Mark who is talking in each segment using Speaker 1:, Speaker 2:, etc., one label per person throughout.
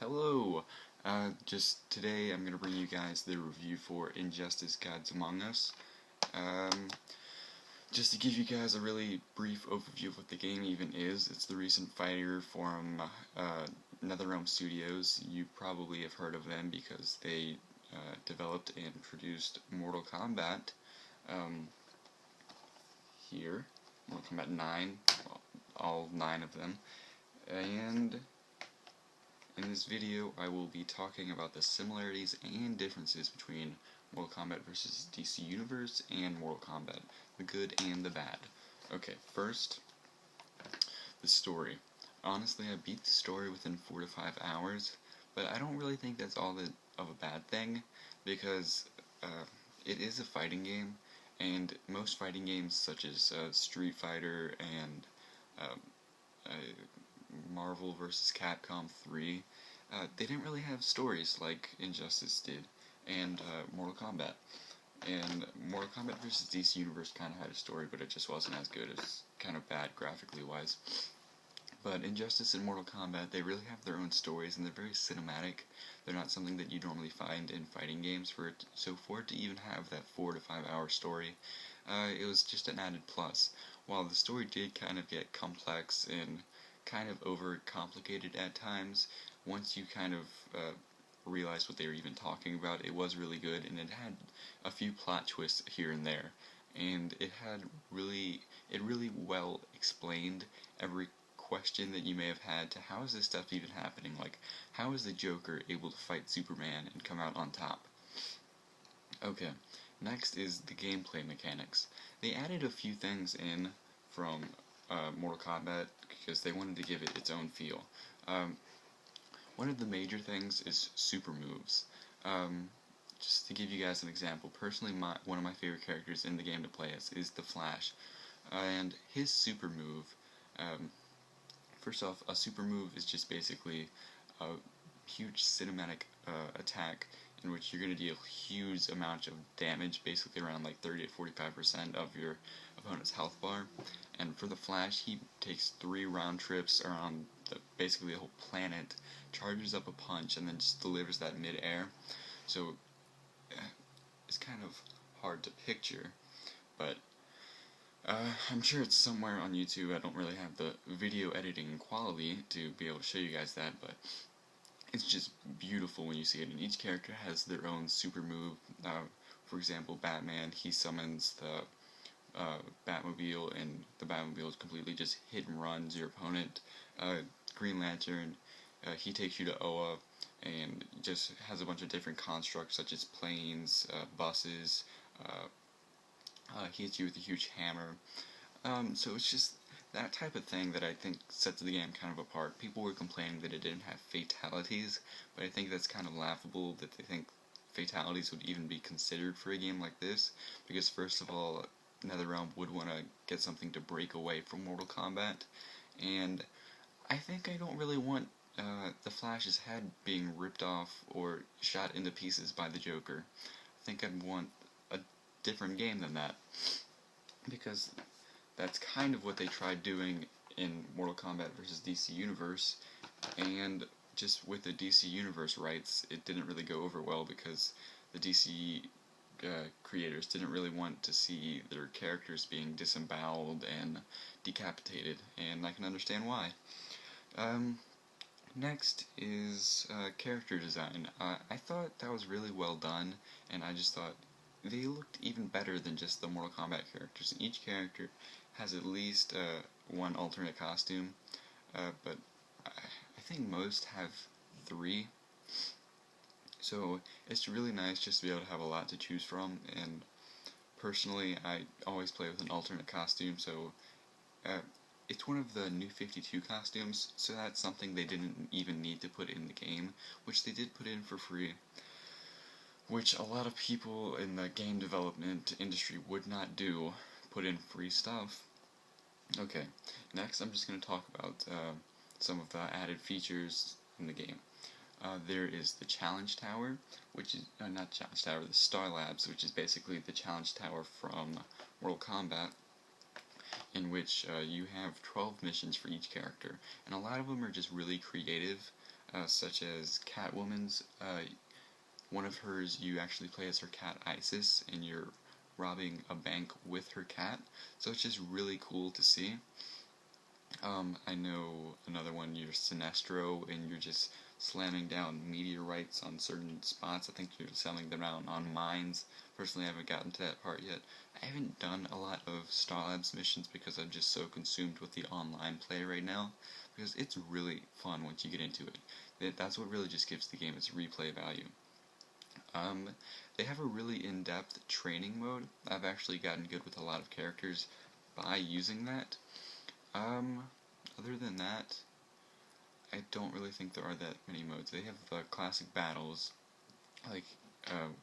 Speaker 1: Hello! Just today I'm going to bring you guys the review for Injustice Gods Among Us. Um, just to give you guys a really brief overview of what the game even is, it's the recent fighter from NetherRealm Studios. You probably have heard of them because they developed and produced Mortal Kombat here. Mortal Kombat 9, well, all 9 of them. And in this video, I will be talking about the similarities and differences between Mortal Kombat vs. DC Universe and Mortal Kombat, the good and the bad. Okay, first, the story. Honestly, I beat the story within 4 to 5 hours, but I don't really think that's all that of a bad thing, because it is a fighting game, and most fighting games such as Street Fighter and Marvel vs. Capcom 3, they didn't really have stories like Injustice did, and Mortal Kombat. And Mortal Kombat vs. DC Universe kind of had a story, but it just wasn't as good. It was kind of bad graphically wise. But Injustice and Mortal Kombat, they really have their own stories, and they're very cinematic. They're not something that you normally find in fighting games. So for it to even have that 4 to 5 hour story, it was just an added plus. While the story did kind of get complex and kind of over-complicated at times, once you kind of realized what they were even talking about, it was really good, and it had a few plot twists here and there, and it really well explained every question that you may have had to how is this stuff even happening, like how is the Joker able to fight Superman and come out on top. Okay, next is the gameplay mechanics. They added a few things in from Mortal Kombat because they wanted to give it its own feel. One of the major things is super moves. Just to give you guys an example, personally one of my favorite characters in the game to play as is the Flash, and his super move, first off, a super move is just basically a huge cinematic attack in which you're going to deal huge amount of damage, basically around like 30 to 45% of your opponent's health bar. And for the Flash, he takes 3 round trips around basically the whole planet, charges up a punch, and then just delivers that mid-air. So it's kind of hard to picture, but I'm sure it's somewhere on YouTube. I don't really have the video editing quality to be able to show you guys that, but it's just beautiful when you see it, and each character has their own super move. For example, Batman, he summons the Batmobile, and the Batmobile completely just hit and runs your opponent. Green Lantern, he takes you to Oa, and just has a bunch of different constructs such as planes, buses. He hits you with a huge hammer. So it's just that type of thing that I think sets the game kind of apart. People were complaining that it didn't have fatalities, but I think that's kind of laughable that they think fatalities would even be considered for a game like this, because first of all, NetherRealm would want to get something to break away from Mortal Kombat, and I think I don't really want the Flash's head being ripped off or shot into pieces by the Joker. I think I'd want a different game than that, because that's kind of what they tried doing in Mortal Kombat vs. DC Universe, and just with the DC Universe rights, it didn't really go over well because the DC creators didn't really want to see their characters being disemboweled and decapitated, and I can understand why. Next is character design. I thought that was really well done, and I just thought they looked even better than just the Mortal Kombat characters. Each character has at least one alternate costume, but I think most have 3. So it's really nice just to be able to have a lot to choose from, and personally I always play with an alternate costume, so it's one of the new 52 costumes, so that's something they didn't even need to put in the game, which they did put in for free, which a lot of people in the game development industry would not do, put in free stuff. Okay, next I'm just going to talk about some of the added features in the game. There is the Challenge Tower, which is, not Challenge Tower, the Star Labs, which is basically the Challenge Tower from Mortal Kombat, in which you have 12 missions for each character, and a lot of them are just really creative. such as Catwoman's. One of hers, you actually play as her cat Isis, and you're robbing a bank with her cat, so it's just really cool to see. I know another one, you're Sinestro, and you're just slamming down meteorites on certain spots. I think you're selling them out on mines. Personally, I haven't gotten to that part yet. I haven't done a lot of Star Labs missions because I'm just so consumed with the online play right now, because it's really fun once you get into it. That's what really just gives the game its replay value. They have a really in-depth training mode. I've actually gotten good with a lot of characters by using that. Other than that, I don't really think there are that many modes. They have classic battles, like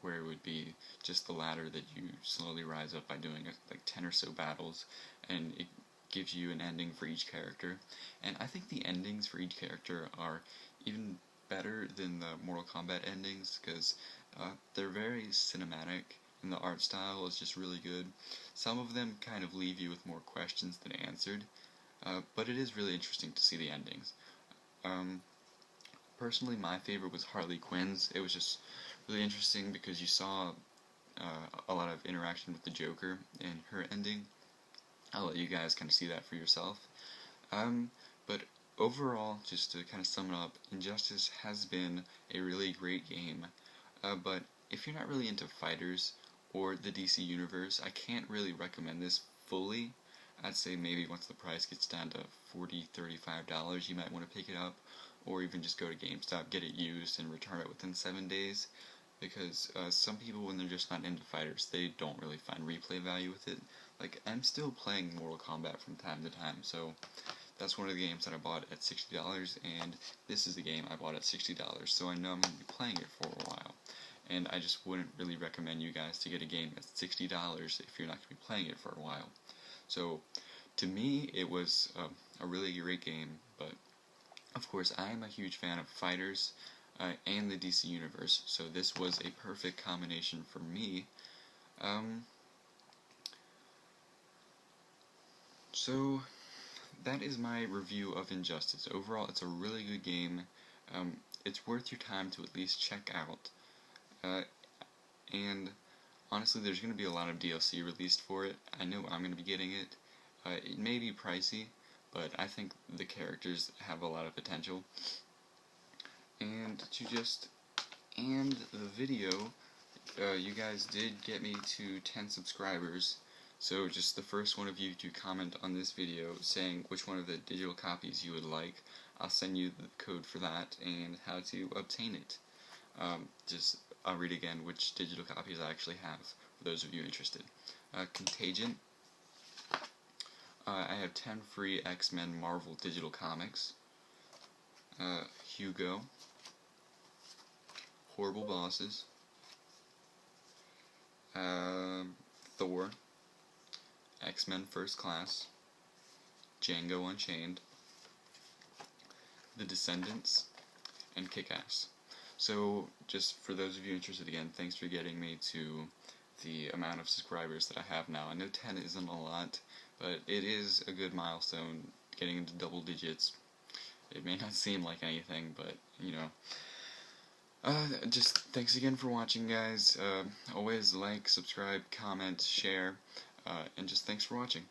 Speaker 1: where it would be just the ladder that you slowly rise up by doing like 10 or so battles, and it gives you an ending for each character. And I think the endings for each character are even better than the Mortal Kombat endings, because they're very cinematic, and the art style is just really good. Some of them kind of leave you with more questions than answered, but it is really interesting to see the endings. Personally, my favorite was Harley Quinn's. It was just really interesting because you saw a lot of interaction with the Joker in her ending. I'll let you guys kind of see that for yourself. But overall, just to kind of sum it up, Injustice has been a really great game, but if you're not really into fighters or the DC Universe, I can't really recommend this fully. I'd say maybe once the price gets down to $40, $35, you might want to pick it up, or even just go to GameStop, get it used, and return it within 7 days, because some people, when they're just not into fighters, they don't really find replay value with it. Like, I'm still playing Mortal Kombat from time to time, so that's one of the games that I bought at $60, and this is the game I bought at $60, so I know I'm going to be playing it for a while. And I just wouldn't really recommend you guys to get a game at $60 if you're not going to be playing it for a while. So, to me, it was a really great game, but of course, I am a huge fan of fighters and the DC Universe, so this was a perfect combination for me. So, that is my review of Injustice. Overall, it's a really good game. It's worth your time to at least check out. And honestly, there's going to be a lot of DLC released for it. I know I'm going to be getting it. It may be pricey, but I think the characters have a lot of potential. And to just end the video, you guys did get me to 10 subscribers. So just the first one of you to comment on this video saying which one of the digital copies you would like, I'll send you the code for that and how to obtain it. I'll read again which digital copies I actually have, for those of you interested. Contagion. I have 10 free X-Men Marvel digital comics. Hugo. Horrible Bosses. Thor. X-Men First Class. Django Unchained. The Descendants. And Kick-Ass. So, just for those of you interested again, thanks for getting me to the amount of subscribers that I have now. I know 10 isn't a lot, but it is a good milestone, getting into double digits. It may not seem like anything, but, you know. Just thanks again for watching, guys. Always like, subscribe, comment, share, and just thanks for watching.